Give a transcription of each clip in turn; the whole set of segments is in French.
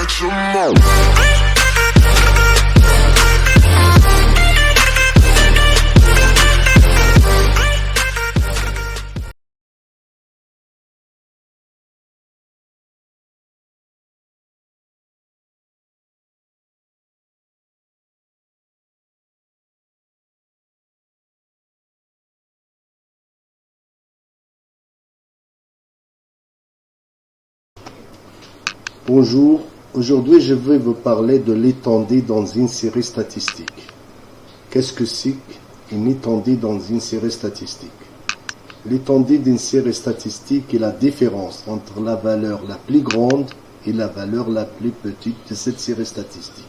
catch 'em all. Bonjour, aujourd'hui je vais vous parler de l'étendue dans une série statistique. Qu'est-ce que c'est une étendue dans une série statistique? L'étendue d'une série statistique est la différence entre la valeur la plus grande et la valeur la plus petite de cette série statistique.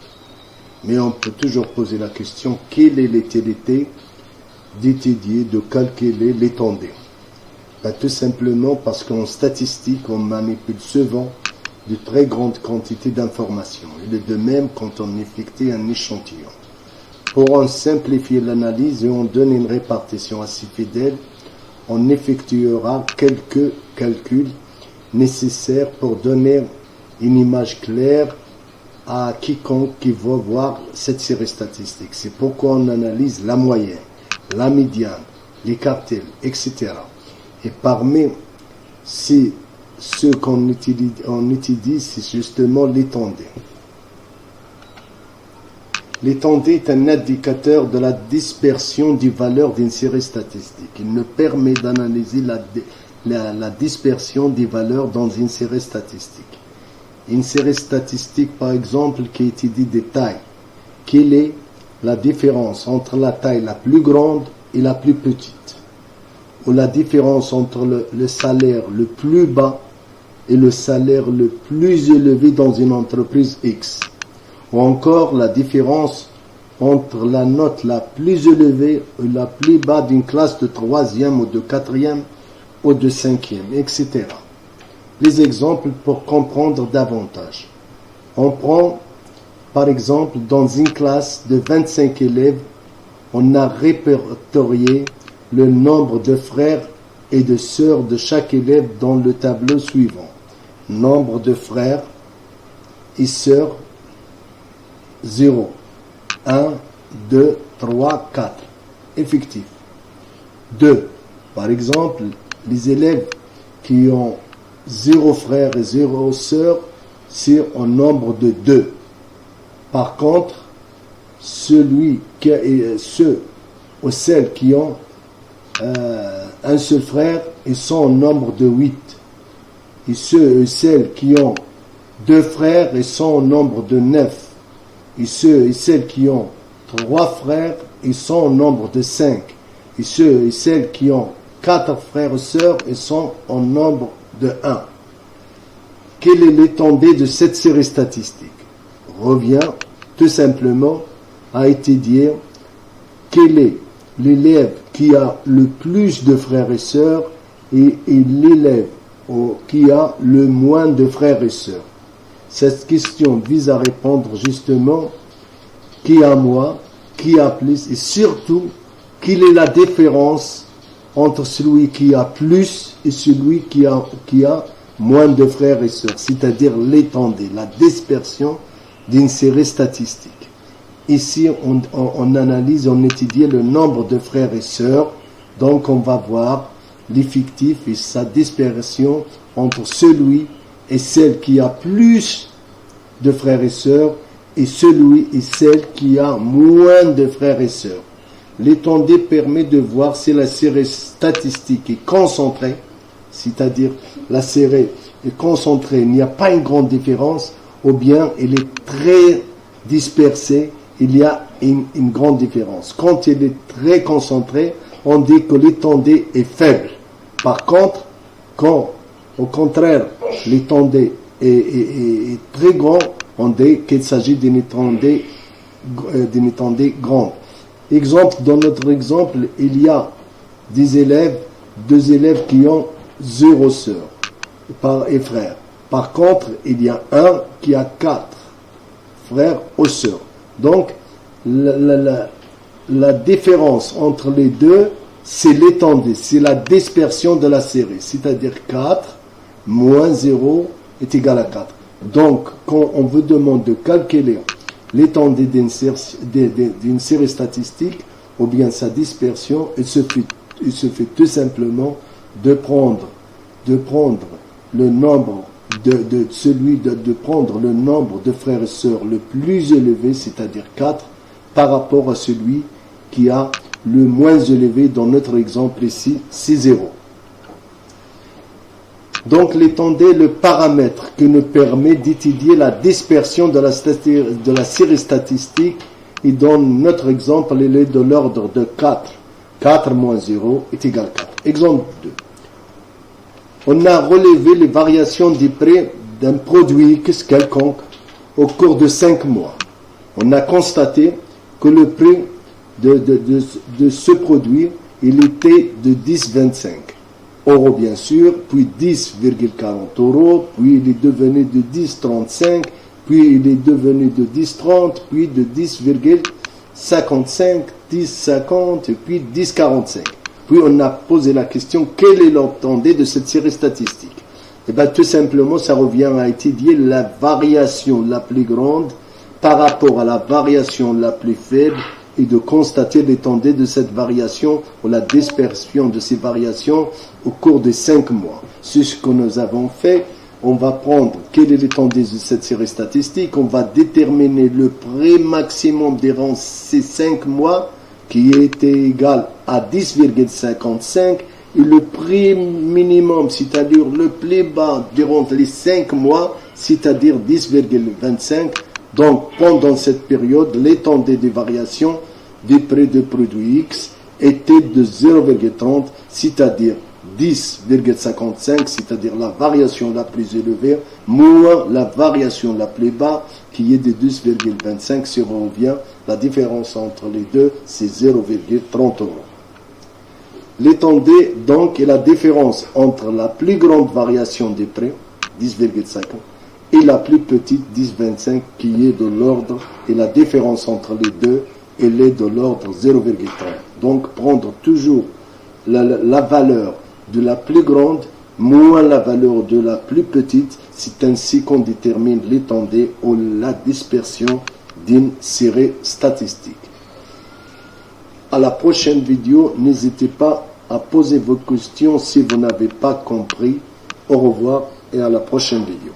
Mais on peut toujours poser la question, quelle est l'utilité d'étudier, de calculer l'étendue? Tout simplement parce qu'en statistique, on manipule souvent de très grandes quantités d'informations. Il est de même quand on effectue un échantillon. Pour en simplifier l'analyse et en donner une répartition assez fidèle, on effectuera quelques calculs nécessaires pour donner une image claire à quiconque qui va voir cette série statistique. C'est pourquoi on analyse la moyenne, la médiane, les quartiles, etc. Et parmi ce qu'on étudie, c'est justement l'étendue. L'étendue est un indicateur de la dispersion des valeurs d'une série statistique. Il nous permet d'analyser la dispersion des valeurs dans une série statistique. Une série statistique, par exemple, qui étudie des tailles. Quelle est la différence entre la taille la plus grande et la plus petite? Ou la différence entre le salaire le plus bas et le salaire le plus élevé dans une entreprise X. Ou encore la différence entre la note la plus élevée et la plus bas d'une classe de 3e ou de 4e ou de 5e, etc. Les exemples pour comprendre davantage. On prend par exemple dans une classe de 25 élèves, on a répertorié le nombre de frères et de sœurs de chaque élève dans le tableau suivant. Nombre de frères et sœurs 0, 1, 2, 3, 4. Effectif. 2. Par exemple, les élèves qui ont 0 frères et 0 sœurs, c'est un nombre de 2. Par contre, ceux ou celles qui ont un seul frère, ils sont au nombre de 8. Et ceux et celles qui ont 2 frères, ils sont au nombre de 9. Et ceux et celles qui ont 3 frères, ils sont au nombre de 5. Et ceux et celles qui ont 4 frères et sœurs, ils sont au nombre de 1. Quelle est l'étendue de cette série statistique? Revient tout simplement à étudier quel est l'élève qui a le plus de frères et sœurs et l'élève qui a le moins de frères et sœurs. Cette question vise à répondre justement qui a moins, qui a plus et surtout quelle est la différence entre celui qui a plus et celui qui a moins de frères et sœurs, c'est-à-dire l'étendue, la dispersion d'une série statistique. Ici, on analyse, on étudie le nombre de frères et sœurs, donc on va voir l'effectif et sa dispersion entre celui et celle qui a plus de frères et sœurs et celui et celle qui a moins de frères et sœurs. L'étendue permet de voir si la série statistique est concentrée, c'est-à-dire la série est concentrée, il n'y a pas une grande différence, ou bien elle est très dispersée, il y a une grande différence. Quand elle est très concentrée, on dit que l'étendue est faible. Par contre, quand au contraire l'étendue est très grande, on dit qu'il s'agit d'une étendue grande. Exemple, dans notre exemple, il y a deux élèves qui ont 0 sœurs et frères. Par contre, il y a un qui a 4 frères ou sœurs. Donc, la différence entre les deux, c'est l'étendue, c'est la dispersion de la série. C'est-à-dire 4 moins 0 est égal à 4. Donc, quand on vous demande de calculer l'étendue d'une série statistique, ou bien sa dispersion, il se fait tout simplement de prendre le nombre de prendre le nombre de frères et sœurs le plus élevé, c'est-à-dire 4, par rapport à celui qui a le moins élevé. Dans notre exemple ici, c'est 0. Donc l'étendue est le paramètre qui nous permet d'étudier la dispersion de la série statistique, et dans notre exemple, il est de l'ordre de 4. 4 moins 0 est égal à 4. Exemple 2. On a relevé les variations des prix d'un produit X quelconque au cours de 5 mois. On a constaté que le prix de ce produit, il était de 10,25 euros bien sûr, puis 10,40 euros, puis il est devenu de 10,35, puis il est devenu de 10,30, puis de 10,55, 10,50 et puis 10,45. Puis on a posé la question, quelle est l'étendue de cette série statistique? Et bien tout simplement, ça revient à étudier la variation la plus grande par rapport à la variation la plus faible, et de constater l'étendue de cette variation ou la dispersion de ces variations au cours de 5 mois. C'est ce que nous avons fait. On va prendre quelle est l'étendue de cette série statistique, on va déterminer le prix maximum durant ces 5 mois qui était égal à 10,55 et le prix minimum, c'est-à-dire le plus bas durant les 5 mois, c'est-à-dire 10,25. Donc, pendant cette période, l'étendue des variations des prix de produit X était de 0,30, c'est-à-dire 10,55, c'est-à-dire la variation la plus élevée, moins la variation la plus basse, qui est de 10,25, si on revient, la différence entre les deux, c'est 0,30 euros. L'étendue, donc, est la différence entre la plus grande variation des prix, 10,50, et la plus petite, 10,25, qui est de l'ordre, et la différence entre les deux, elle est de l'ordre 0,30. Donc, prendre toujours la valeur de la plus grande moins la valeur de la plus petite, c'est ainsi qu'on détermine l'étendue ou la dispersion d'une série statistique. À la prochaine vidéo, n'hésitez pas à poser vos questions si vous n'avez pas compris. Au revoir et à la prochaine vidéo.